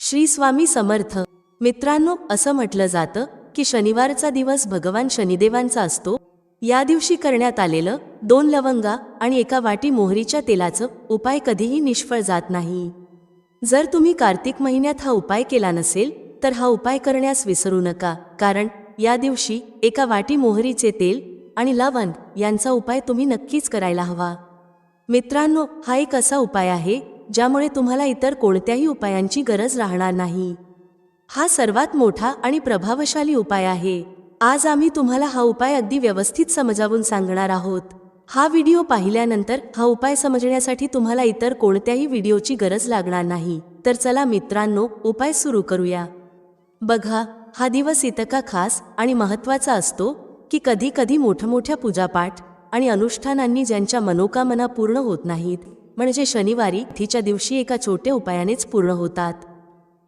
श्री स्वामी समर्थ. मित्रांनो, असं म्हटलं जातं की शनिवारचा दिवस भगवान शनिदेवांचा असतो. या दिवशी करण्यात आलेलं 2 लवंगा आणि 1 वाटी मोहरीच्या तेलाचं उपाय कधीही निष्फळ जात नाही. जर तुम्ही कार्तिक महिन्यात हा उपाय केला नसेल तर हा उपाय करण्यास विसरू नका, कारण या दिवशी 1 वाटी मोहरीचे तेल आणि लवंग यांचा उपाय तुम्ही नक्कीच करायला हवा. मित्रांनो, हा एक असा उपाय आहे ज्यामुळे तुम्हाला इतर कोणत्याही उपायांची गरज राहणार नाही. हा सर्वात मोठा आणि प्रभावशाली उपाय आहे. आज आम्ही तुम्हाला हा उपाय अगदी व्यवस्थित समजावून सांगणार आहोत. हा व्हिडिओ पाहिल्यानंतर हा उपाय समजण्यासाठी तुम्हाला इतर कोणत्याही व्हिडिओची गरज लागणार नाही. तर चला मित्रांनो, उपाय सुरू करूया. बघा, हा दिवस इतका खास आणि महत्त्वाचा असतो की कधी कधी मोठमोठ्या पूजापाठ आणि अनुष्ठानांनी ज्यांच्या मनोकामना पूर्ण होत नाहीत, म्हणजे शनिवारी तिच्या दिवशी एका छोट्या उपायानेच पूर्ण होतात.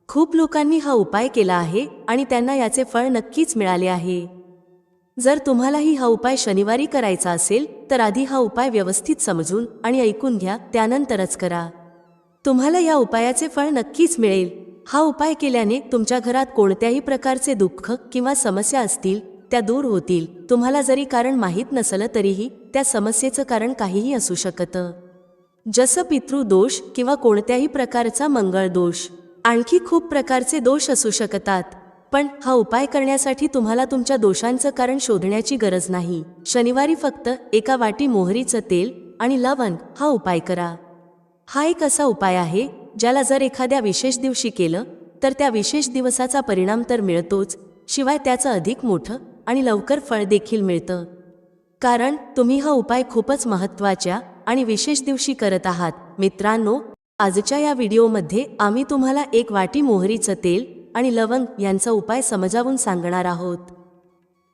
खूप लोकांनी हा उपाय केला आहे आणि त्यांना याचे फळ नक्कीच मिळाले आहे. जर तुम्हालाही हा उपाय शनिवारी करायचा असेल तर आधी हा उपाय व्यवस्थित समजून आणि ऐकून घ्या, त्यानंतरच करा. तुम्हाला या उपायाचे फळ नक्कीच मिळेल. हा उपाय केल्याने तुमच्या घरात कोणत्याही प्रकारचे दुःख किंवा समस्या असतील त्या दूर होतील. तुम्हाला जरी कारण माहीत नसलं तरीही त्या समस्येचं कारण काहीही असू शकतं, जसं पितृदोष किंवा कोणत्याही प्रकारचा मंगळ दोष. आणखी खूप प्रकारचे दोष असू शकतात. पण हा उपाय करण्यासाठी तुम्हाला तुमच्या दोषांचं कारण शोधण्याची गरज नाही. शनिवारी फक्त 1 वाटी मोहरीचं तेल आणि लवंग हा उपाय करा. हा एक असा उपाय आहे ज्याला जर एखाद्या विशेष दिवशी केलं तर त्या विशेष दिवसाचा परिणाम तर मिळतोच, शिवाय त्याचं अधिक मोठं आणि लवकर फळ देखील मिळतं. कारण तुम्ही हा उपाय खूपच महत्त्वाच्या आणि विशेष दिवशी करत आहात. मित्रांनो, आजच्या या व्हिडिओमध्ये आम्ही तुम्हाला 1 वाटी मोहरीचं तेल आणि लवंग यांचा उपाय समजावून सांगणार आहोत.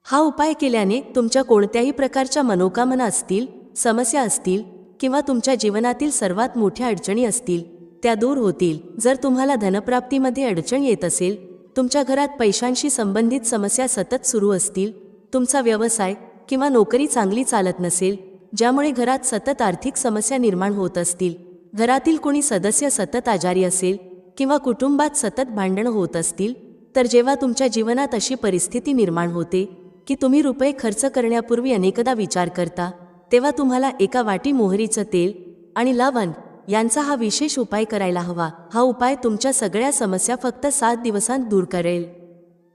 हा उपाय केल्याने तुमच्या कोणत्याही प्रकारच्या मनोकामना असतील, समस्या असतील किंवा तुमच्या जीवनातील सर्वात मोठ्या अडचणी असतील त्या दूर होतील. जर तुम्हाला धनप्राप्तीमध्ये अडचण येत असेल, तुमच्या घरात पैशांशी संबंधित समस्या सतत सुरू असतील, तुमचा व्यवसाय किंवा नोकरी चांगली चालत नसेल, ज्यामुळे घरात सतत आर्थिक समस्या निर्माण होत असतील, घरातील कोणी सदस्य सतत आजारी असेल किंवा कुटुंबात सतत भांडणं होत असतील, तर जेव्हा तुमच्या जीवनात अशी परिस्थिती निर्माण होते की तुम्ही रुपये खर्च करण्यापूर्वी अनेकदा विचार करता, तेव्हा तुम्हाला 1 वाटी मोहरीचं तेल आणि लवंग यांचा हा विशेष उपाय करायला हवा. हा उपाय तुमच्या सगळ्या समस्या फक्त 7 दिवसांत दूर करेल.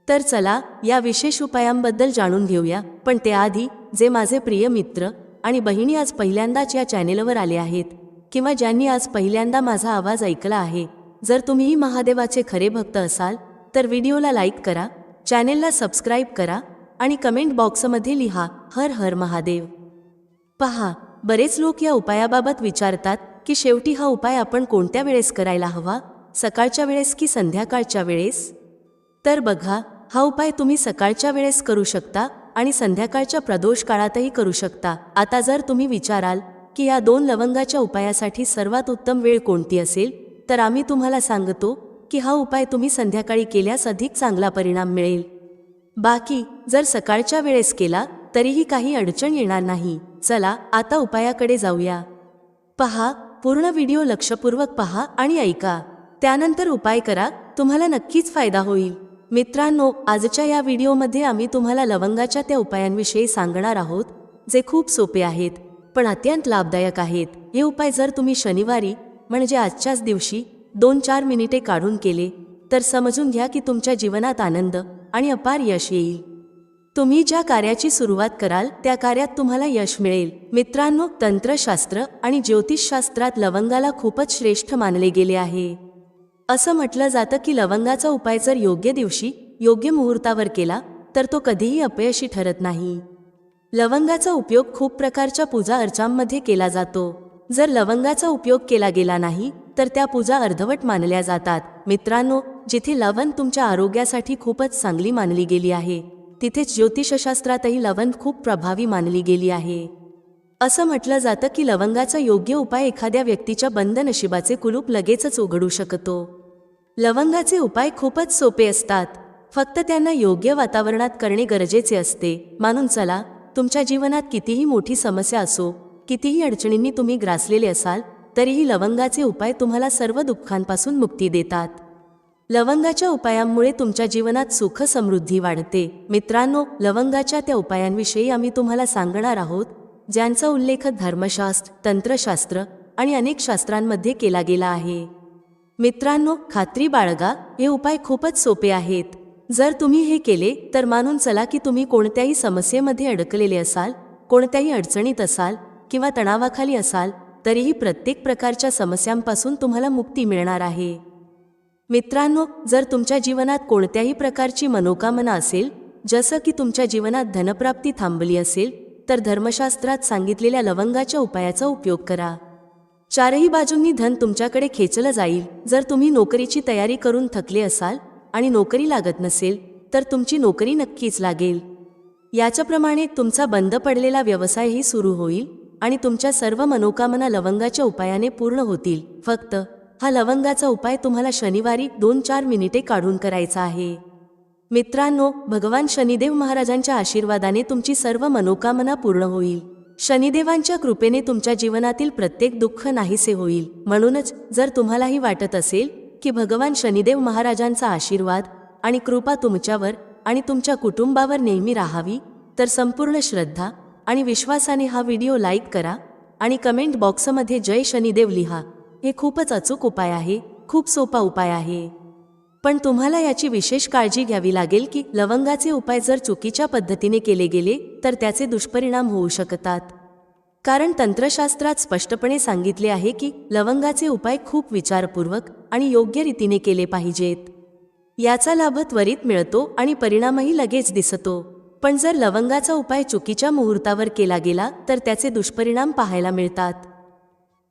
तर चला या विशेष उपायांबद्दल जाणून घेऊया. पण त्याआधी जे माझे प्रिय मित्र आणि बहिणी आज पहिल्यांदाच या चॅनेलवर आले आहेत किंवा ज्यांनी आज पहिल्यांदा माझा आवाज ऐकला आहे, जर तुम्हीही महादेवाचे खरे भक्त असाल तर व्हिडिओला लाईक करा, चॅनेलला सबस्क्राईब करा आणि कमेंट बॉक्समध्ये लिहा हर हर महादेव. पहा, बरेच लोक या उपायाबाबत विचारतात की शेवटी हा उपाय आपण कोणत्या वेळेस करायला हवा, सकाळच्या वेळेस की संध्याकाळच्या वेळेस? तर बघा, हा उपाय तुम्ही सकाळच्या वेळेस करू शकता आणि संध्याकाळच्या प्रदोष काळातही करू शकता. आता जर तुम्ही विचाराल की या 2 लवंगाच्या उपायासाठी सर्वात उत्तम वेळ कोणती असेल, तर आम्ही तुम्हाला सांगतो की हा उपाय तुम्ही संध्याकाळी केल्यास अधिक चांगला परिणाम मिळेल. बाकी जर सकाळच्या वेळेस केला तरीही काही अडचण येणार नाही. चला आता उपायाकडे जाऊया. पहा, पूर्ण व्हिडिओ लक्षपूर्वक पहा आणि ऐका, त्यानंतर उपाय करा. तुम्हाला नक्कीच फायदा होईल. मित्रांनो, आजच्या या व्हिडिओमध्ये आम्ही तुम्हाला लवंगाच्या त्या उपायांविषयी सांगणार आहोत जे खूप सोपे आहेत पण अत्यंत लाभदायक आहेत. हे उपाय जर तुम्ही शनिवारी म्हणजे आजच्याच दिवशी 2-4 मिनिटे काढून केले तर समजून घ्या की तुमच्या जीवनात आनंद आणि अपार यश येईल. तुम्ही ज्या कार्याची सुरुवात कराल त्या कार्यात तुम्हाला यश मिळेल. मित्रांनो, तंत्रशास्त्र आणि ज्योतिषशास्त्रात लवंगाला खूपच श्रेष्ठ मानले गेले आहे. असं म्हटलं जातं की लवंगाचा उपाय जर योग्य दिवशी योग्य मुहूर्तावर केला तर तो कधीही अपयशी ठरत नाही. लवंगाचा उपयोग खूप प्रकारच्या पूजा अर्चांमध्ये केला जातो. जर लवंगाचा उपयोग केला गेला नाही तर त्या पूजा अर्धवट मानल्या जातात. मित्रांनो, जिथे लवंग तुमच्या आरोग्यासाठी खूपच चांगली मानली गेली आहे, तिथेच ज्योतिषशास्त्रातही लवंग खूप प्रभावी मानली गेली आहे. असं म्हटलं जातं की लवंगाचा योग्य उपाय एखाद्या व्यक्तीच्या बंद नशिबाचे कुलूप लगेचच उघडू शकतो. लवंगाचे उपाय खूपच सोपे असतात, फक्त त्यांना योग्य वातावरणात करणे गरजेचे असते. मानून चला, तुमच्या जीवनात कितीही मोठी समस्या असो, कितीही अडचणींनी तुम्ही ग्रासलेले असाल, तरीही लवंगाचे उपाय तुम्हाला सर्व दुःखांपासून मुक्ती देतात. लवंगाच्या उपायांमुळे तुमच्या जीवनात सुख समृद्धी वाढते. मित्रांनो, लवंगाच्या त्या उपायांविषयी आम्ही तुम्हाला सांगणार आहोत ज्यांचा उल्लेख धर्मशास्त्र, तंत्रशास्त्र आणि अनेक शास्त्रांमध्ये केला गेला आहे. मित्रांनो, खात्री बाळगा, हे उपाय खूपच सोपे आहेत. जर तुम्ही हे केले तर मानून चला की तुम्ही कोणत्याही समस्येमध्ये अडकलेले असाल, कोणत्याही अडचणीत असाल किंवा तणावाखाली असाल, तरीही प्रत्येक प्रकारच्या समस्यांपासून तुम्हाला मुक्ती मिळणार आहे. मित्रांनो, जर तुमच्या जीवनात कोणत्याही प्रकारची मनोकामना असेल, जसं की तुमच्या जीवनात धनप्राप्ती थांबली असेल, तर धर्मशास्त्रात सांगितलेल्या लवंगाच्या उपायाचा उपयोग करा. चारही बाजूंनी धन तुमच्याकडे खेचलं जाईल. जर तुम्ही नोकरीची तयारी करून थकले असाल आणि नोकरी लागत नसेल, तर तुमची नोकरी नक्कीच लागेल. याच्याप्रमाणे तुमचा बंद पडलेला व्यवसायही सुरू होईल आणि तुमच्या सर्व मनोकामना लवंगाच्या उपायाने पूर्ण होतील. फक्त हा लवंगाचा उपाय तुम्हाला शनिवारी 2-4 मिनिटे काढून करायचा आहे. मित्रांनो, भगवान शनिदेव महाराजांच्या आशीर्वादाने तुमची सर्व मनोकामना पूर्ण होईल. शनिदेवांच्या कृपेने तुमच्या जीवनातील प्रत्येक दुःख नाहीसे होईल. म्हणूनच जर तुम्हालाही वाटत असेल की भगवान शनिदेव महाराजांचा आशीर्वाद आणि कृपा तुमच्यावर आणि तुमच्या कुटुंबावर नेहमी राहावी, तर संपूर्ण श्रद्धा आणि विश्वासाने हा व्हिडिओ लाईक करा आणि कमेंट बॉक्समध्ये जय शनिदेव लिहा. हे खूपच अचूक उपाय आहे, खूप सोपा उपाय आहे. पण तुम्हाला याची विशेष काळजी घ्यावी लागेल की लवंगाचे उपाय जर चुकीच्या पद्धतीने केले गेले तर त्याचे दुष्परिणाम होऊ शकतात. कारण तंत्रशास्त्रात स्पष्टपणे सांगितले आहे की लवंगाचे उपाय खूप विचारपूर्वक आणि योग्य रीतीने केले पाहिजेत. याचा लाभ त्वरित मिळतो आणि परिणामही लगेच दिसतो. पण जर लवंगाचा उपाय चुकीच्या मुहूर्तावर केला गेला तर त्याचे दुष्परिणाम पाहायला मिळतात.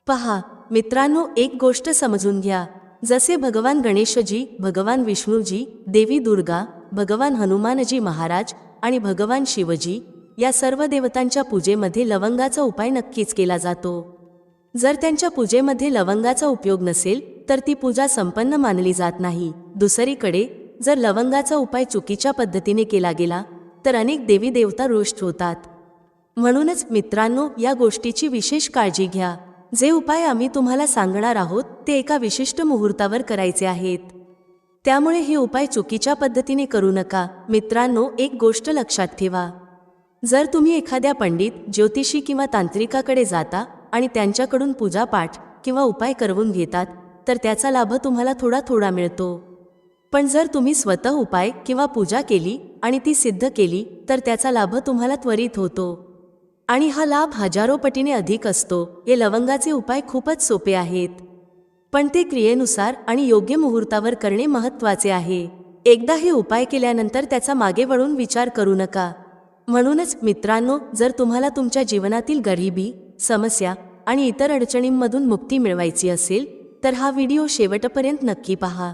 पहा मित्रांनो, एक गोष्ट समजून घ्या. जसे भगवान गणेशजी, भगवान विष्णूजी, देवी दुर्गा, भगवान हनुमानजी महाराज आणि भगवान शिवजी या सर्व देवतांच्या पूजेमध्ये लवंगाचा उपाय नक्कीच केला जातो. जर त्यांच्या पूजेमध्ये लवंगाचा उपयोग नसेल तर ती पूजा संपन्न मानली जात नाही. दुसरीकडे जर लवंगाचा उपाय चुकीच्या पद्धतीने केला गेला तर अनेक देवी देवता रुष्ट होतात. म्हणूनच मित्रांनो, या गोष्टीची विशेष काळजी घ्या. जे उपाय आम्ही तुम्हाला सांगणार आहोत ते एका विशिष्ट मुहूर्तावर करायचे आहेत. त्यामुळे हे उपाय चुकीच्या पद्धतीने करू नका. मित्रांनो, एक गोष्ट लक्षात ठेवा. जर तुम्ही एखाद्या पंडित, ज्योतिषी किंवा तांत्रिकाकडे जाता आणि त्यांच्याकडून पूजापाठ किंवा उपाय करवून घेतात तर त्याचा लाभ तुम्हाला थोडा थोडा मिळतो. पण जर तुम्ही स्वतः उपाय किंवा पूजा केली आणि ती सिद्ध केली तर त्याचा लाभ तुम्हाला त्वरित होतो आणि हा लाभ हजारो पटीने अधिक असतो. हे लवंगाचे उपाय खूपच सोपे आहेत, पण ते क्रियेनुसार आणि योग्य मुहूर्तावर करणे महत्त्वाचे आहे. एकदा हे उपाय केल्यानंतर त्याचा मागे वळून विचार करू नका. म्हणूनच मित्रांनो, जर तुम्हाला तुमच्या जीवनातील गरिबी, समस्या आणि इतर अडचणींमधून मुक्ती मिळवायची असेल तर हा व्हिडिओ शेवटपर्यंत नक्की पहा.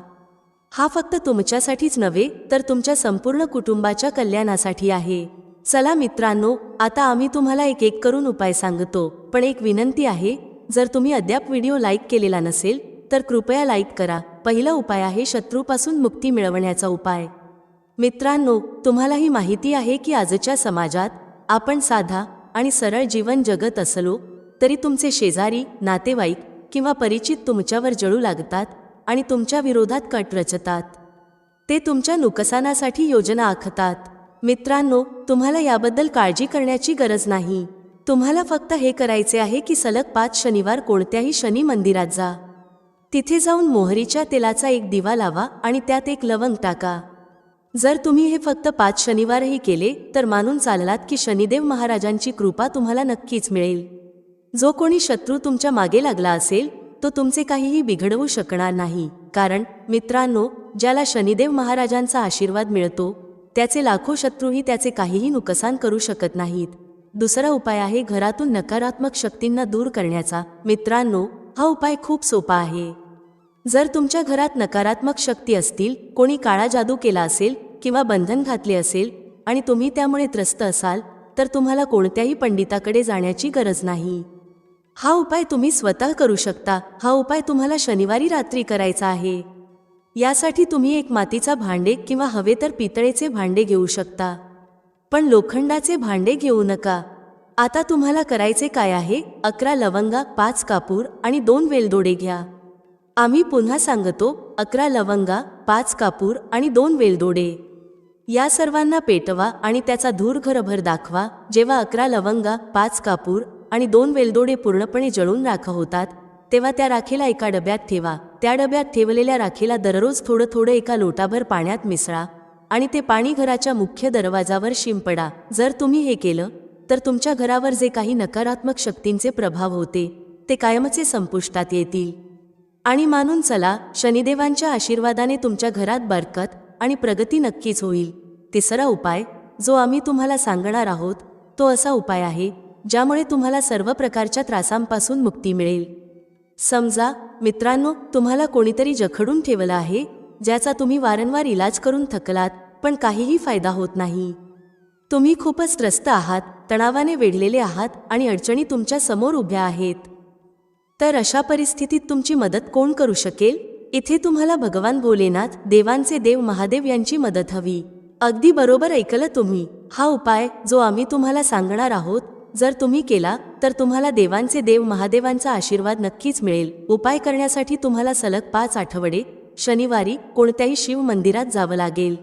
हा फक्त तुमच्यासाठीच नव्हे तर तुमच्या संपूर्ण कुटुंबाच्या कल्याणासाठी आहे. चला मित्रांनो, आता आम्ही तुम्हाला एक एक करून उपाय सांगतो. पण एक विनंती आहे, जर तुम्ही अद्याप व्हिडिओ लाईक केलेला नसेल तर कृपया लाईक करा. पहिला उपाय आहे शत्रूपासून मुक्ती मिळवण्याचा उपाय. मित्रांनो, तुम्हालाही माहिती आहे की आजच्या समाजात आपण साधा आणि सरळ जीवन जगत असलो तरी तुमचे शेजारी, नातेवाईक किंवा परिचित तुमच्यावर जळू लागतात आणि तुमच्या विरोधात कट रचतात. ते तुमच्या नुकसानासाठी योजना आखतात. मित्रांनो, तुम्हाला याबद्दल काळजी करण्याची गरज नाही. तुम्हाला फक्त हे करायचे आहे की सलग 5 शनिवार कोणत्याही शनी मंदिरात जा. तिथे जाऊन मोहरीच्या तेलाचा एक दिवा लावा आणि त्यात एक लवंग टाका. जर तुम्ही हे फक्त 5 शनिवारही केले तर मानून चाललात की शनिदेव महाराजांची कृपा तुम्हाला नक्कीच मिळेल. जो कोणी शत्रू तुमच्या मागे लागला असेल तो तुमचे काहीही बिघडवू शकणार नाही. कारण मित्रांनो, ज्याला शनिदेव महाराजांचा आशीर्वाद मिळतो त्याचे लाखो शत्रूही त्याचे काहीही नुकसान करू शकत नाहीत. दुसरा उपाय आहे घरातून नकारात्मक शक्तींना दूर करण्याचा. मित्रांनो, हा उपाय खूप सोपा आहे. जर तुमच्या घरात नकारात्मक शक्ती असतील, कोणी काळा जादू केला असेल किंवा बंधन घातले असेल आणि तुम्ही त्यामुळे त्रस्त असाल तर तुम्हाला कोणत्याही पंडिताकडे जाण्याची गरज नाही. हा उपाय तुम्ही स्वतः करू शकता. हा उपाय तुम्हाला शनिवारी रात्री करायचा आहे. यासाठी तुम्ही एक मातीचा भांडे किंवा हवे तर पितळेचे भांडे घेऊ शकता, पण लोखंडाचे भांडे घेऊ नका. आता तुम्हाला करायचे काय आहे? 11 लवंगा, 5 कापूर आणि 2 वेलदोडे घ्या. आम्ही पुन्हा सांगतो, 11 लवंगा, 5 कापूर आणि 2 वेलदोडे. या सर्वांना पेटवा आणि त्याचा धूर घरभर दाखवा. जेव्हा 11 लवंगा, 5 कापूर आणि 2 वेलदोडे पूर्णपणे जळून राख होतात तेव्हा त्या राखेला एका डब्यात ठेवा. त्या डब्यात ठेवलेल्या राखेला दररोज थोडं थोडं एका लोटाभर पाण्यात मिसळा आणि ते पाणी घराच्या मुख्य दरवाजावर शिंपडा. जर तुम्ही हे केलं तर तुमच्या घरावर जे काही नकारात्मक शक्तींचे प्रभाव होते ते कायमचे संपुष्टात येतील. आणि मानून चला, शनिदेवांच्या आशीर्वादाने तुमच्या घरात बरकत आणि प्रगती नक्कीच होईल. तिसरा उपाय जो आम्ही तुम्हाला सांगणार आहोत तो असा उपाय आहे ज्यामुळे तुम्हाला सर्व प्रकारच्या त्रासांपासून मुक्ती मिळेल. समजा मित्रांनो, तुम्हाला कोणीतरी जखडून ठेवलं आहे, ज्याचा तुम्ही वारंवार इलाज करून थकलात पण काहीही फायदा होत नाही. तुम्ही खूपच त्रस्त आहात, तणावाने वेढलेले आहात आणि अडचणी तुमच्या समोर उभ्या आहेत. तर अशा परिस्थितीत तुमची मदत कोण करू शकेल? इथे तुम्हाला भगवान भोलेनाथ, देवांचे देव महादेव यांची मदत हवी. अगदी बरोबर ऐकलं तुम्ही. हा उपाय जो आम्ही तुम्हाला सांगणार आहोत जर तुम्ही केला तर तुम्हाला देवांचे देव महादेवांचा आशीर्वाद नक्कीच मिळेल. उपाय करण्यासाठी तुम्हाला सलग 5 आठवडे शनिवारी कोणत्याही शिव मंदिरात जावं लागेल.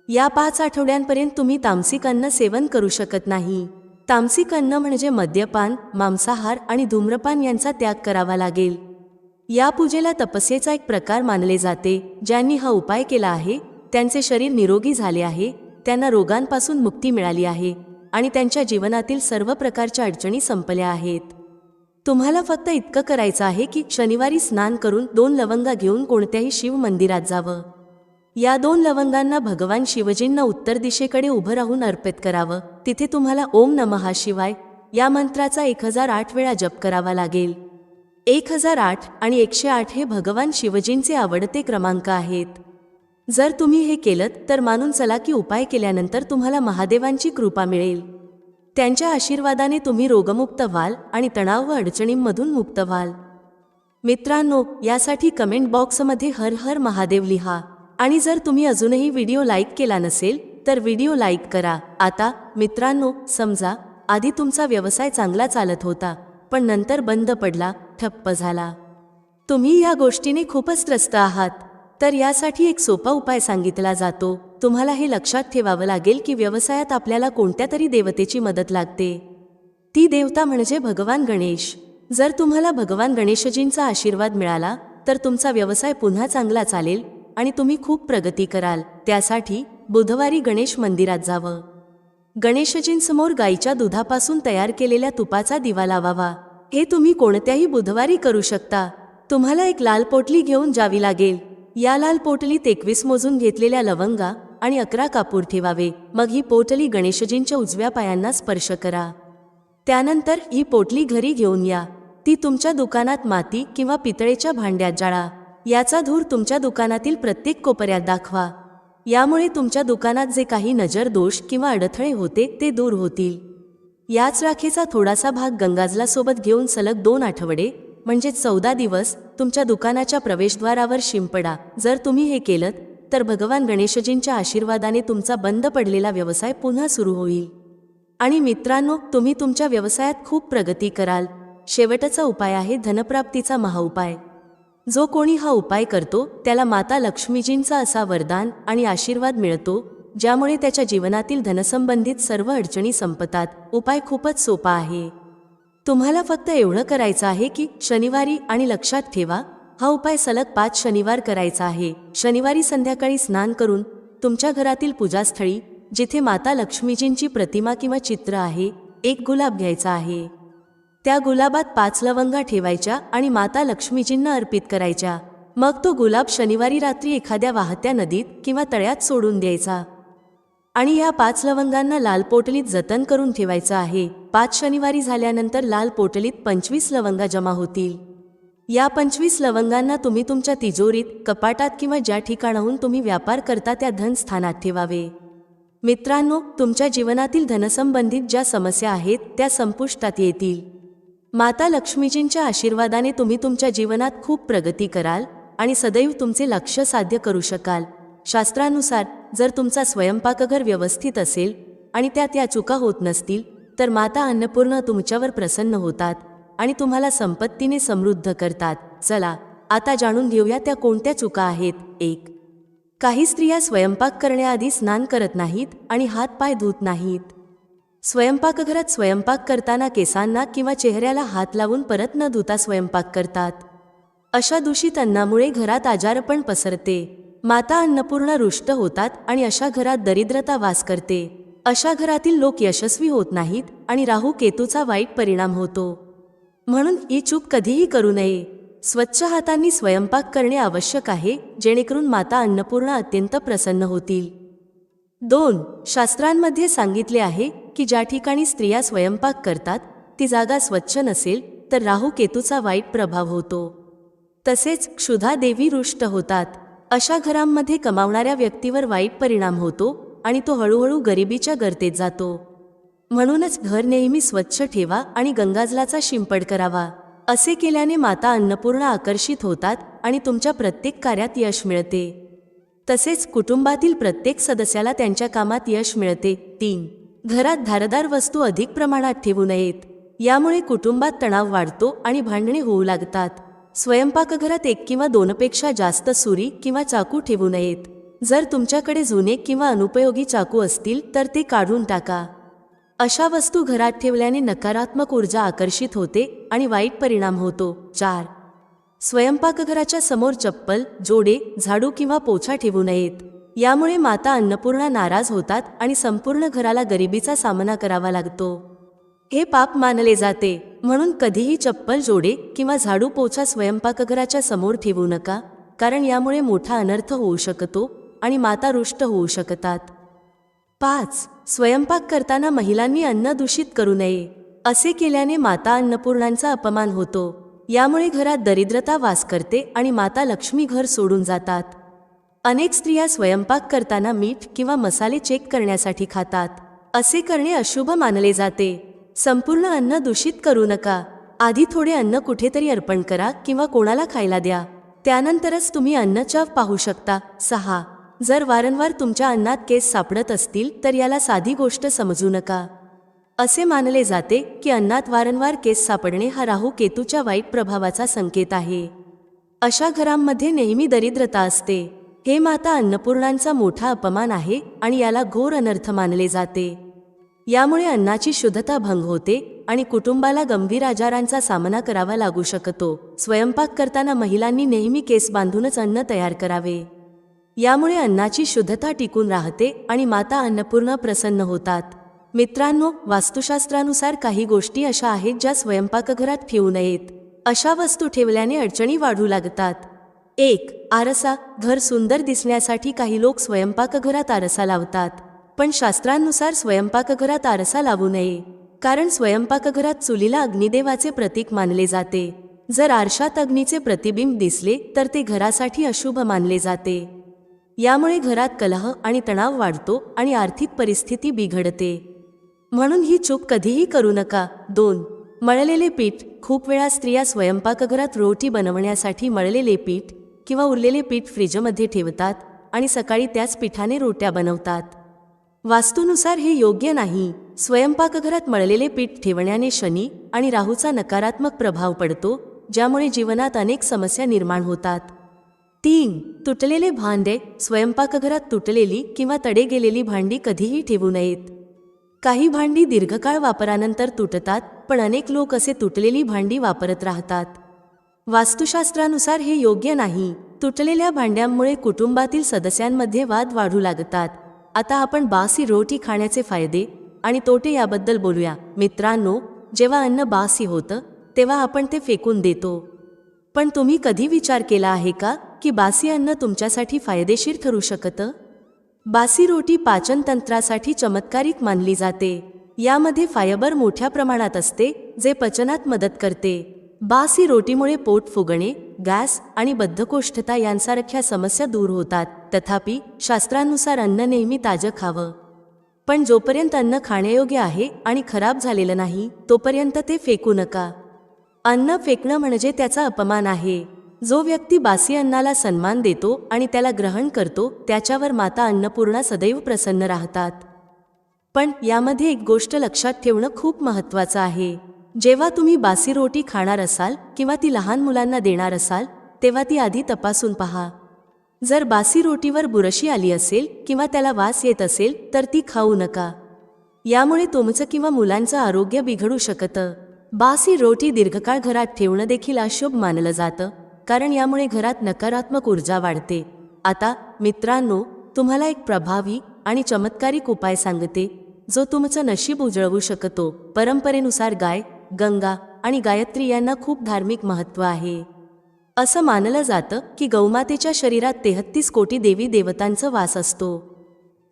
या 5 आठवड्यांपर्यंत तुम्ही तामसिक अन्न सेवन करू शकत नाही. तामसिक अन्न म्हणजे मद्यपान, मांसाहार आणि धूम्रपान यांचा त्याग करावा लागेल. या पूजेला तपस्येचा एक प्रकार मानले जाते. ज्यांनी हा उपाय केला आहे त्यांचे शरीर निरोगी झाले आहे, त्यांना रोगांपासून मुक्ती मिळाली आहे आणि त्यांच्या जीवनातील सर्व प्रकारच्या अडचणी संपल्या आहेत. तुम्हाला फक्त इतकं करायचं आहे की शनिवारी स्नान करून 2 लवंगा घेऊन कोणत्याही शिव मंदिरात जावं. या 2 लवंगांना भगवान शिवजींना उत्तर दिशेकडे उभं राहून अर्पित करावं. तिथे तुम्हाला ओम नमः शिवाय या मंत्राचा 1008 वेळा जप करावा लागेल. 1008 आणि 108 हे भगवान शिवजींचे आवडते क्रमांक आहेत. जर तुम्ही हे केलं तर मानून चला की उपाय केल्यानंतर तुम्हाला महादेवांची कृपा मिळेल. त्यांच्या आशीर्वादाने तुम्ही रोगमुक्त व्हाल आणि तणाव व अडचणींमधून मुक्त व्हाल. मित्रांनो, यासाठी कमेंट बॉक्समध्ये हर हर महादेव लिहा. आणि जर तुम्ही अजूनही व्हिडिओ लाईक केला नसेल तर व्हिडिओ लाईक करा. आता मित्रांनो, समजा आधी तुमचा व्यवसाय चांगला चालत होता पण नंतर बंद पडला, ठप्प झाला. तुम्ही या गोष्टीने खूपच त्रस्त आहात. तर यासाठी एक सोपा उपाय सांगितला जातो. तुम्हाला हे लक्षात ठेवावं लागेल की व्यवसायात आपल्याला कोणत्या तरी देवतेची मदत लागते. ती देवता म्हणजे भगवान गणेश. जर तुम्हाला भगवान गणेशजींचा आशीर्वाद मिळाला तर तुमचा व्यवसाय पुन्हा चांगला चालेल आणि तुम्ही खूप प्रगती कराल. त्यासाठी बुधवारी गणेश मंदिरात जावं. गणेशजींसमोर गाईच्या दुधापासून तयार केलेल्या तुपाचा दिवा लावावा. हे तुम्ही कोणत्याही बुधवारी करू शकता. तुम्हाला एक लाल पोटली घेऊन जावी लागेल. या लाल पोटलीत 21 मोजून घेतलेल्या लवंगा आणि 11 कापूर ठेवावे. मग ही पोटली गणेशजींच्या उजव्या पायांना स्पर्श करा. त्यानंतर ही पोटली घरी घेऊन या. ती तुमच्या दुकानात माती किंवा पितळेच्या भांड्यात जाळा. याचा धूर तुमच्या दुकानातील प्रत्येक कोपऱ्यात दाखवा. यामुळे तुमच्या दुकानात जे काही नजर दोष किंवा अडथळे होते ते दूर होतील. याच राखेचा थोडासा भाग गंगाजला सोबत घेऊन सलग 2 आठवडे म्हणजे 14 दिवस तुमच्या दुकानाच्या प्रवेशद्वारावर शिंपडा. जर तुम्ही हे केलं तर भगवान गणेशजींच्या आशीर्वादाने तुमचा बंद पडलेला व्यवसाय पुन्हा सुरू होईल. आणि मित्रांनो, तुम्ही तुमच्या व्यवसायात खूप प्रगती कराल. शेवटचा उपाय आहे धनप्राप्तीचा महाउपाय. जो कोणी हा उपाय करतो त्याला माता लक्ष्मीजींचा असा वरदान आणि आशीर्वाद मिळतो ज्यामुळे त्याच्या जीवनातील धनसंबंधित सर्व अडचणी संपतात. उपाय खूपच सोपा आहे. तुम्हाला फक्त एवढं करायचं आहे की शनिवारी, आणि लक्षात ठेवा हा उपाय सलग 5 शनिवार करायचा आहे. शनिवारी संध्याकाळी स्नान करून तुमच्या घरातील पूजास्थळी जिथे माता लक्ष्मीजींची प्रतिमा किंवा चित्र आहे, एक गुलाब घ्यायचा आहे. त्या गुलाबात 5 लवंगा ठेवायच्या आणि माता लक्ष्मीजींना अर्पित करायच्या. मग तो गुलाब शनिवारी रात्री एखाद्या वाहत्या नदीत किंवा तळ्यात सोडून द्यायचा. आणि या 5 लवंगांना लाल पोटलीत जतन करून ठेवायचं आहे. 5 शनिवारी झाल्यानंतर लाल पोटलीत 25 लवंगा जमा होतील. या 25 लवंगांना तुम्ही तुमच्या तिजोरीत, कपाटात किंवा ज्या ठिकाणाहून तुम्ही व्यापार करता त्या धनस्थानात ठेवावे. मित्रांनो, तुमच्या जीवनातील धनसंबंधित ज्या समस्या आहेत त्या संपुष्टात येतील. माता लक्ष्मीजींच्या आशीर्वादाने तुम्ही तुमच्या जीवनात खूप प्रगती कराल आणि सदैव तुमचे लक्ष्य साध्य करू शकाल. शास्त्रानुसार जर तुमचा स्वयंपाकघर व्यवस्थित असेल आणि त्यात या चुका होत नसतील तर माता अन्नपूर्णा तुमच्यावर प्रसन्न होतात आणि तुम्हाला संपत्तीने समृद्ध करतात. चला आता जाणून घेऊया त्या कोणत्या चुका आहेत. 1. काही स्त्रिया स्वयंपाक करण्याआधी स्नान करत नाहीत आणि हात पाय धुत नाहीत. स्वयंपाकघरात स्वयंपाक करताना केसांना किंवा चेहऱ्याला हात लावून परत न धुता स्वयंपाक करतात. अशा दूषित अन्नामुळे घरात आजारपण पसरते. माता अन्नपूर्णा रुष्ट होतात आणि अशा घरात दरिद्रता वास करते. अशा घरातील लोक यशस्वी होत नाहीत आणि राहू केतूचा वाईट परिणाम होतो. म्हणून ही चूक कधीही करू नये. स्वच्छ हातांनी स्वयंपाक करणे आवश्यक आहे, जेणेकरून माता अन्नपूर्णा अत्यंत प्रसन्न होतील. 2. शास्त्रांमध्ये सांगितले आहे की ज्या ठिकाणी स्त्रिया स्वयंपाक करतात ती जागा स्वच्छ नसेल तर राहू केतूचा वाईट प्रभाव होतो. तसेच क्षुधा देवी रुष्ट होतात. अशा घरांमध्ये कमावणाऱ्या व्यक्तीवर वाईट परिणाम होतो आणि तो हळूहळू गरिबीच्या गर्तेत जातो. म्हणूनच घर नेहमी स्वच्छ ठेवा आणि गंगाजलाचा शिंपड करावा. असे केल्याने माता अन्नपूर्णा आकर्षित होतात आणि तुमच्या प्रत्येक कार्यात यश मिळते. तसेच कुटुंबातील प्रत्येक सदस्याला त्यांच्या कामात यश मिळते. 3. घरात धारदार वस्तू अधिक प्रमाणात ठेवू नयेत. यामुळे कुटुंबात तणाव वाढतो आणि भांडणे होऊ लागतात. स्वयंपाकघरात 1 किंवा 2 पेक्षा जास्त सुरी किंवा चाकू ठेवू नयेत. जर तुमच्याकडे जुने किंवा अनुपयोगी चाकू असतील तर ते काढून टाका. अशा वस्तू घरात ठेवल्याने नकारात्मक ऊर्जा आकर्षित होते आणि वाईट परिणाम होतो. 4. स्वयंपाकघराच्या समोर चप्पल, जोडे, झाडू किंवा पोछा ठेवू नयेत. यामुळे माता अन्नपूर्णा नाराज होतात आणि संपूर्ण घराला गरिबीचा सामना करावा लागतो. हे पाप मानले जाते. म्हणून कधीही चप्पल, जोडे किंवा झाडू, पोछा स्वयंपाकघराच्या समोर ठेवू नका, कारण यामुळे मोठा अनर्थ होऊ शकतो आणि माता रुष्ट होऊ शकतात. 5. स्वयंपाक करताना महिलांनी अन्न दूषित करू नये. असे केल्याने माता अन्नपूर्णांचा अपमान होतो. यामुळे घरात दरिद्रता वास करते आणि माता लक्ष्मी घर सोडून जातात. अनेक स्त्रिया स्वयंपाक करताना मीठ किंवा मसाले चेक करण्यासाठी खातात. असे करणे अशुभ मानले जाते. संपूर्ण अन्न दूषित करू नका. आधी थोडे अन्न कुठेतरी अर्पण करा किंवा कोणाला खायला द्या. त्यानंतरच तुम्ही अन्न चव पाहू शकता. 6. जर वारंवार तुमच्या अन्नात केस सापडत असतील तर याला साधी गोष्ट समजू नका. असे मानले जाते की अन्नात वारंवार केस सापडणे हा राहू केतूच्या वाईट प्रभावाचा संकेत आहे. अशा घरांमध्ये नेहमी दरिद्रता असते. हे माता अन्नपूर्णांचा मोठा अपमान आहे आणि याला घोर अनर्थ मानले जाते. यामुळे अन्नाची शुद्धता भंग होते आणि कुटुंबाला गंभीर आजारांचा सामना करावा लागू शकतो. स्वयंपाक करताना महिलांनी नेहमी केस बांधूनच अन्न तयार करावे. यामुळे अन्नाची शुद्धता टिकून राहते आणि माता अन्नपूर्णा प्रसन्न होतात. मित्रांनो, वास्तुशास्त्रानुसार काही गोष्टी अशा आहेत ज्या स्वयंपाकघरात ठेवू नयेत. अशा वस्तू ठेवल्याने अडचणी वाढू लागतात. 1. आरसा. घर सुंदर दिसण्यासाठी काही लोक स्वयंपाकघरात आरसा लावतात. पण शास्त्रांनुसार स्वयंपाकघरात आरसा लावू नये, कारण स्वयंपाकघरात चुलीला अग्निदेवाचे प्रतीक मानले जाते. जर आरशात अग्नीचे प्रतिबिंब दिसले तर ते घरासाठी अशुभ मानले जाते. यामुळे घरात कलह आणि तणाव वाढतो आणि आर्थिक परिस्थिती बिघडते. म्हणून ही चूक कधीही करू नका. 2. मळलेले पीठ. खूप वेळा स्त्रिया स्वयंपाकघरात रोटी बनवण्यासाठी मळलेले पीठ किंवा उरलेले पीठ फ्रीजमध्ये ठेवतात आणि सकाळी त्याच पिठाने रोट्या बनवतात. वास्तुनुसार हे योग्य नाही. स्वयंपाकघरात मळलेले पीठ ठेवण्याने शनी आणि राहूचा नकारात्मक प्रभाव पडतो, ज्यामुळे जीवनात अनेक समस्या निर्माण होतात. 3. तुटलेले भांडे. स्वयंपाकघरात तुटलेली किंवा तडे गेलेली भांडी कधीही ठेवू नयेत. काही भांडी दीर्घकाळ वापरानंतर तुटतात, पण अनेक लोक असे तुटलेली भांडी वापरत राहतात. वास्तुशास्त्रानुसार हे योग्य नाही. तुटलेल्या भांड्यांमुळे कुटुंबातील सदस्यांमध्ये वाद वाढू लागतात. आता आपण बासी रोटी खाण्याचे फायदे आणि तोटे याबद्दल बोलूया. मित्रांनो, जेव्हा अन्न बासी होतं तेव्हा आपण ते फेकून देतो. पण तुम्ही कधी विचार केला आहे का की बासी अन्न तुमच्यासाठी फायदेशीर ठरू शकतं? बासी रोटी पाचनतंत्रासाठी चमत्कारिक मानली जाते. यामध्ये फायबर मोठ्या प्रमाणात असते, जे पचनात मदत करते. बासी रोटीमुळे पोट फुगणे, गॅस आणि बद्धकोष्ठता यांसारख्या समस्या दूर होतात. तथापि शास्त्रानुसार अन्न नेहमी ताजं खावं. पण जोपर्यंत अन्न खाण्यायोग्य आहे आणि खराब झालेलं नाही तोपर्यंत ते फेकू नका. अन्न फेकणं म्हणजे त्याचा अपमान आहे. जो व्यक्ती बासी अन्नाला सन्मान देतो आणि त्याला ग्रहण करतो त्याच्यावर माता अन्नपूर्णा सदैव प्रसन्न राहतात. पण यामध्ये एक गोष्ट लक्षात ठेवणं खूप महत्त्वाचं आहे. जेव्हा तुम्ही बासी रोटी खाणार असाल किंवा ती लहान मुलांना देणार असाल तेव्हा ती आधी तपासून पहा. जर बासी रोटीवर बुरशी आली असेल किंवा त्याला वास येत असेल तर ती खाऊ नका. यामुळे तुमचं किंवा मुलांचं आरोग्य बिघडू शकतं. बासी रोटी दीर्घकाळ घरात ठेवणं देखील अशुभ मानलं जातं, कारण यामुळे घरात नकारात्मक ऊर्जा वाढते. आता मित्रांनो, तुम्हाला एक प्रभावी आणि चमत्कारिक उपाय सांगते जो तुमचं नशीब उजळवू शकतो. परंपरेनुसार गाय, गंगा आणि गायत्री यांना खूप धार्मिक महत्त्व आहे. असं मानलं जातं की गौमातेच्या शरीरात 33 कोटी देवी देवतांचा वास असतो.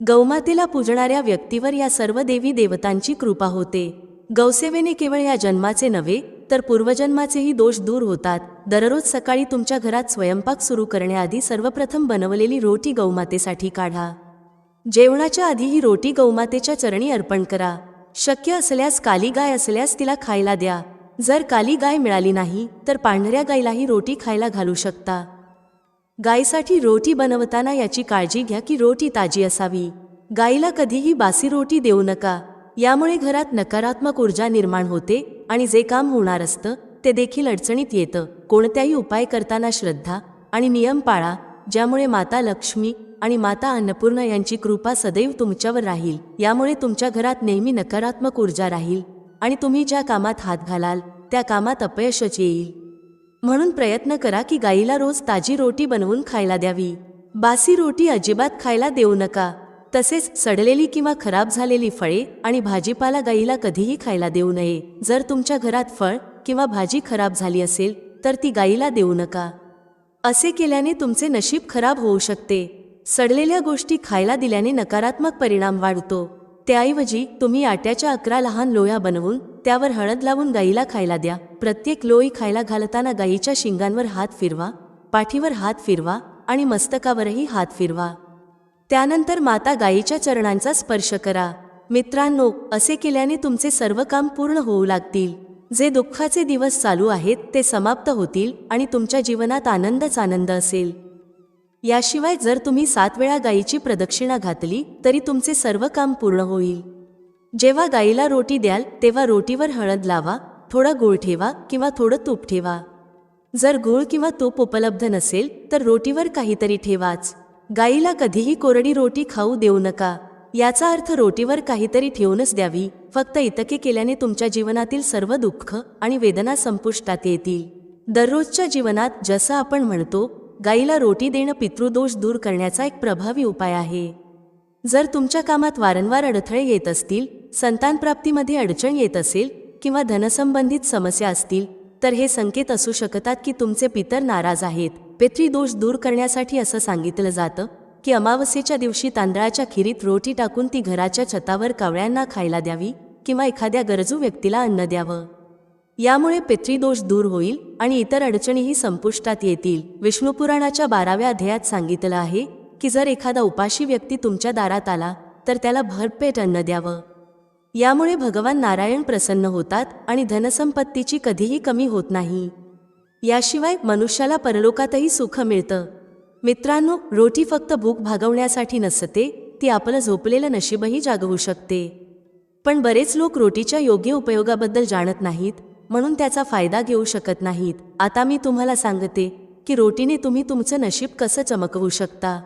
गौमातेला पूजणाऱ्या व्यक्तीवर या सर्व देवी देवतांची कृपा होते. गौसेवेने केवळ या जन्माचे नव्हे तर पूर्वजन्माचेही दोष दूर होतात. दररोज सकाळी तुमच्या घरात स्वयंपाक सुरू करण्याआधी सर्वप्रथम बनवलेली रोटी गौमातेसाठी काढा. जेवणाच्या आधी ही रोटी गौमातेच्या चरणी अर्पण करा. शक्य असल्यास काली गाय असल्यास तिला खायला द्या. जर काली गाय मिळाली नाही तर पांढऱ्या गायीलाही रोटी खायला घालू शकता. गायीसाठी रोटी बनवताना याची काळजी घ्या की रोटी ताजी असावी. गायीला कधीही बासी रोटी देऊ नका. यामुळे घरात नकारात्मक ऊर्जा निर्माण होते आणि जे काम होणार असतं ते देखील अडचणीत येतं. कोणत्याही उपाय करताना श्रद्धा आणि नियम पाळा, ज्यामुळे माता लक्ष्मी आणि माता अन्नपूर्णा यांची कृपा सदैव तुमच्यावर राहील. यामुळे तुमच्या घरात नेहमी नकारात्मक ऊर्जा राहील आणि तुम्ही ज्या कामात हात घालाल त्या कामात अपयशच येईल. म्हणून प्रयत्न करा की गायीला रोज ताजी रोटी बनवून खायला द्यावी. बासी रोटी अजिबात खायला देऊ नका. तसेच सडलेली किंवा खराब झालेली फळे आणि भाजीपाला गायीला कधीही खायला देऊ नये. जर तुमच्या घरात फळ किंवा भाजी खराब झाली असेल तर ती गायीला देऊ नका. असे केल्याने तुमचे नशीब खराब होऊ शकते. सडलेल्या गोष्टी खायला दिल्याने नकारात्मक परिणाम वाढतो. त्याऐवजी तुम्ही आट्याच्या 11 लहान लोया बनवून त्यावर हळद लावून गायीला खायला द्या. प्रत्येक लोई खायला घालताना गायीच्या शिंगांवर हात फिरवा, पाठीवर हात फिरवा आणि मस्तकावरही हात फिरवा. त्यानंतर माता गायीच्या चरणांचा स्पर्श करा. मित्रांनो, असे केल्याने तुमचे सर्व काम पूर्ण होऊ लागतील. जे दुःखाचे दिवस चालू आहेत ते समाप्त होतील आणि तुमच्या जीवनात आनंदच आनंद असेल. याशिवाय जर तुम्ही 7 वेळा गायीची प्रदक्षिणा घातली तरी तुमचे सर्व काम पूर्ण होईल. जेव्हा गायीला रोटी द्याल तेव्हा रोटीवर हळद लावा, थोडा गूळ ठेवा किंवा थोडं तूप ठेवा. जर गूळ किंवा तूप उपलब्ध नसेल तर रोटीवर काहीतरी ठेवाच. गायीला कधीही कोरडी रोटी खाऊ देऊ नका. याचा अर्थ रोटीवर काहीतरी ठेवूनच द्यावी. फक्त इतके केल्याने तुमच्या जीवनातील सर्व दुःख आणि वेदना संपुष्टात येतील. दररोजच्या जीवनात जसं आपण म्हणतो, गायीला रोटी देणं पितृदोष दूर करण्याचा एक प्रभावी उपाय आहे. जर तुमच्या कामात वारंवार अडथळे येत असतील, संतानप्राप्तीमध्ये अडचण येत असेल किंवा धनसंबंधित समस्या असतील तर हे संकेत असू शकतात की तुमचे पितर नाराज आहेत. पितृदोष दूर करण्यासाठी असं सांगितलं जातं की अमावस्येच्या दिवशी तांदळाच्या खिरीत रोटी टाकून ती घराच्या छतावर कावळ्यांना खायला द्यावी किंवा एखाद्या गरजू व्यक्तीला अन्न द्यावं. यामुळे पितृदोष दूर होईल आणि इतर अडचणीही संपुष्टात येतील. विष्णुपुराणाच्या 12व्या अध्यायात सांगितलं आहे की जर एखादा उपाशी व्यक्ती तुमच्या दारात आला तर त्याला भरपेट अन्न द्यावं. यामुळे भगवान नारायण प्रसन्न होतात आणि धनसंपत्तीची कधीही कमी होत नाही. याशिवाय मनुष्याला परलोकातही सुख मिळतं. मित्रांनो, रोटी फक्त भूक भागवण्यासाठी नसते, ती आपलं झोपलेलं नशीबही जागवू शकते. पण बरेच लोक रोटीच्या योग्य उपयोगाबद्दल जाणत नाहीत, म्हणून त्याचा फायदा घेऊ शकत नाहीत. आता मी तुम्हाला सांगते की रोटीने तुम्ही तुमचं नशीब कसं चमकवू शकता.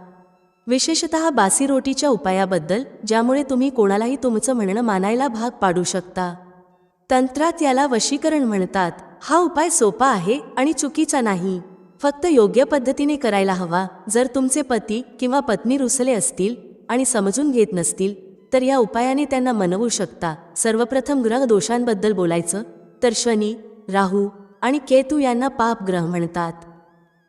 विशेषतः बासी रोटीच्या उपायाबद्दल, ज्यामुळे तुम्ही कोणालाही तुमचं म्हणणं मानायला भाग पाडू शकता. तंत्रात याला वशीकरण म्हणतात. हा उपाय सोपा आहे आणि चुकीचा नाही. फक्त योग्य पद्धतीने करायला हवा. जर तुमचे पती किंवा पत्नी रुसले असतील आणि समजून घेत नसतील तर या उपायाने त्यांना मनवू शकता. सर्वप्रथम ग्रह दोषांबद्दल बोलायचं तर शनी, राहू आणि केतू यांना पाप ग्रह म्हणतात.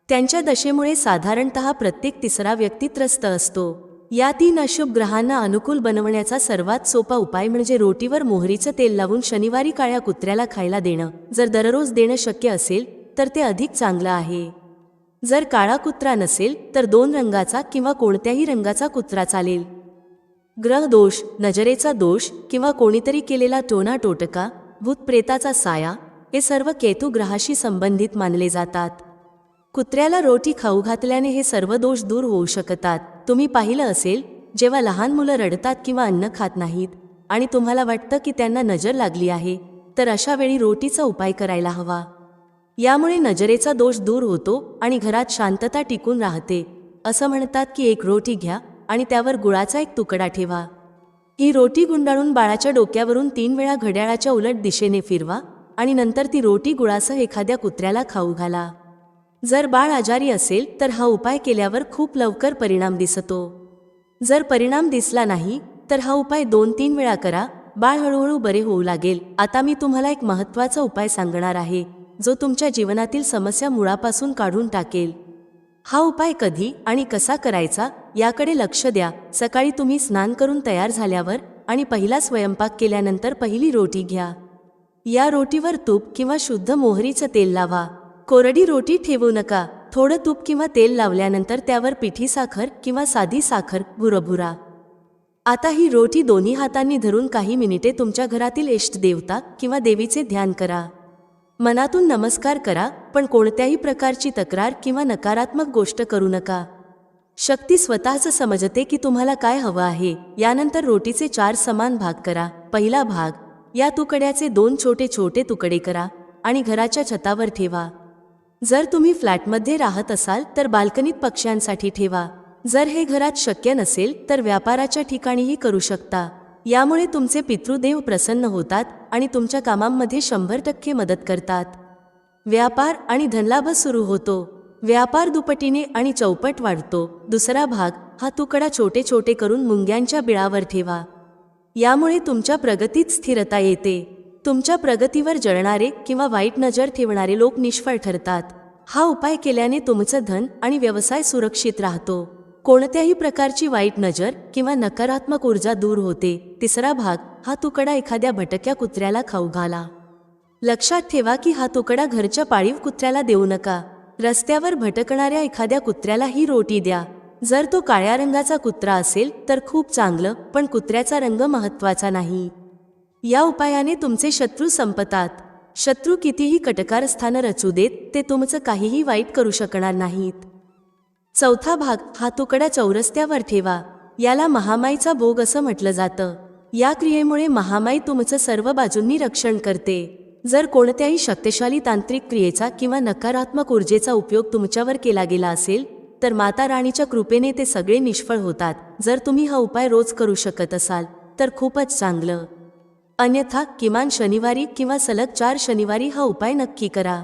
त्यांच्या दशेमुळे साधारणतः प्रत्येक तिसरा व्यक्ती त्रस्त असतो. या 3 अशुभ ग्रहांना अनुकूल बनवण्याचा सर्वात सोपा उपाय म्हणजे रोटीवर मोहरीचं तेल लावून शनिवारी काळ्या कुत्र्याला खायला देणं. जर दररोज देणं शक्य असेल तर ते अधिक चांगलं आहे. जर काळा कुत्रा नसेल तर 2 रंगाचा किंवा कोणत्याही रंगाचा कुत्रा चालेल. ग्रह दोष, नजरेचा दोष किंवा कोणीतरी केलेला टोना टोटका, भूतप्रेताचा साया हे सर्व केतू ग्रहाशी संबंधित मानले जातात. कुत्र्याला रोटी खाऊ घातल्याने हे सर्व दोष दूर होऊ शकतात. तुम्ही पाहिलं असेल, जेव्हा लहान मुलं रडतात किंवा अन्न खात नाहीत आणि तुम्हाला वाटतं की त्यांना नजर लागली आहे तर अशा वेळी रोटीचा उपाय करायला हवा. यामुळे नजरेचा दोष दूर होतो आणि घरात शांतता टिकून राहते. असं म्हणतात की एक रोटी घ्या आणि त्यावर गुळाचा एक तुकडा ठेवा. ही रोटी गुंडाळून बाळाच्या डोक्यावरून 3 वेळा घड्याळाच्या उलट दिशेने फिरवा आणि नंतर ती रोटी गुळासह एखाद्या कुत्र्याला खाऊ घाला. जर बाळ आजारी असेल तर हा उपाय केल्यावर खूप लवकर परिणाम दिसतो. जर परिणाम दिसला नाही तर हा उपाय 2-3 वेळा करा. बाळ हळूहळू बरे होऊ लागेल. आता मी तुम्हाला एक महत्त्वाचा उपाय सांगणार आहे जो तुमच्या जीवनातील समस्या मुळापासून काढून टाकेल. हा उपाय कधी आणि कसा करायचा याकडे लक्ष द्या. सकाळी तुम्ही स्नान करून तयार झाल्यावर आणि पहिला स्वयंपाक केल्यानंतर पहिली रोटी घ्या. या रोटीवर तूप किंवा शुद्ध मोहरीचं तेल लावा. कोरडी रोटी ठेवू नका. थोडं तूप किंवा तेल लावल्यानंतर त्यावर पिठी साखर किंवा साधी साखर भुरभुरा. आता ही रोटी दोन्ही हातांनी धरून काही मिनिटे तुमच्या घरातील इष्ट देवता किंवा देवीचे ध्यान करा. मनातून नमस्कार करा, पण कोणत्याही प्रकारची तक्रार किंवा नकारात्मक गोष्ट करू नका. शक्ती स्वतःच समजते की तुम्हाला काय हवं आहे. यानंतर रोटीचे 4 समान भाग करा. पहिला भाग, या तुकड्याचे 2 छोटे छोटे तुकडे करा आणि घराच्या छतावर ठेवा. जर तुम्ही फ्लॅटमध्ये राहत असाल तर बाल्कनीत पक्ष्यांसाठी ठेवा. जर हे घरात शक्य नसेल तर व्यापाराच्या ठिकाणीही करू शकता. यामुळे तुमचे पितृदेव प्रसन्न होतात आणि तुमच्या कामांमध्ये 100% मदत करतात. व्यापार आणि धनलाभ सुरू होतो. व्यापार दुपटीने आणि चौपट वाढतो. दुसरा भाग, हा तुकडा छोटे छोटे करून मुंग्यांच्या बिळावर ठेवा. यामुळे तुमच्या प्रगतीत स्थिरता येते. तुमच्या प्रगतीवर जळणारे किंवा वाईट नजर ठेवणारे लोक निष्फळ ठरतात. हा उपाय केल्याने तुमचं धन आणि व्यवसाय सुरक्षित राहतो. कोणत्याही प्रकारची वाईट नजर किंवा नकारात्मक ऊर्जा दूर होते. तिसरा भाग, हा तुकडा एखाद्या भटक्या कुत्र्याला खाऊ घाला. लक्षात ठेवा की हा तुकडा घरच्या पाळीव कुत्र्याला देऊ नका. रस्त्यावर भटकणाऱ्या एखाद्या कुत्र्याला ही रोटी द्या. जर तो काळ्या रंगाचा कुत्रा असेल तर खूप चांगलं, पण कुत्र्याचा रंग महत्त्वाचा नाही. या उपायाने तुमचे शत्रू संपतात. शत्रू कितीही कटकारस्थानं रचू देत, ते तुमचं काहीही वाईट करू शकणार नाहीत. चौथा भाग, हा तुकडा चौरस्त्यावर ठेवा. याला महामाईचा भोग असं म्हटलं जातं. या क्रियेमुळे महामाई तुमचं सर्व बाजूंनी रक्षण करते. जर कोणत्याही शक्तिशाली तांत्रिक क्रियेचा किंवा नकारात्मक ऊर्जेचा उपयोग तुमच्यावर केला गेला असेल तर माता राणीच्या कृपेने ते सगळे निष्फळ होतात. जर तुम्ही हा उपाय रोज करू शकत असाल तर खूपच चांगलं. अन्यथा किमान शनिवारी किंवा सलग 4 शनिवारी हा उपाय नक्की करा.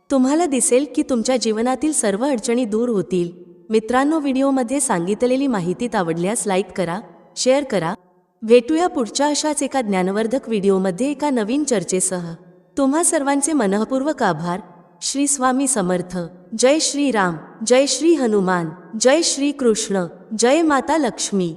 तुम्हाला दिसेल की तुमच्या जीवनातील सर्व अडचणी दूर होतील. मित्रांनो, व्हिडिओमध्ये सांगितलेली माहिती आवडल्यास लाईक करा, शेअर करा. भेटूया पुढच्या अशाच एका ज्ञानवर्धक व्हिडिओमध्ये एका नवीन चर्चेसह. तुम्हा सर्वांचे मनःपूर्वक आभार. श्री स्वामी समर्थ. जय श्री राम, जय श्री हनुमान, जय श्री कृष्ण, जय माता लक्ष्मी.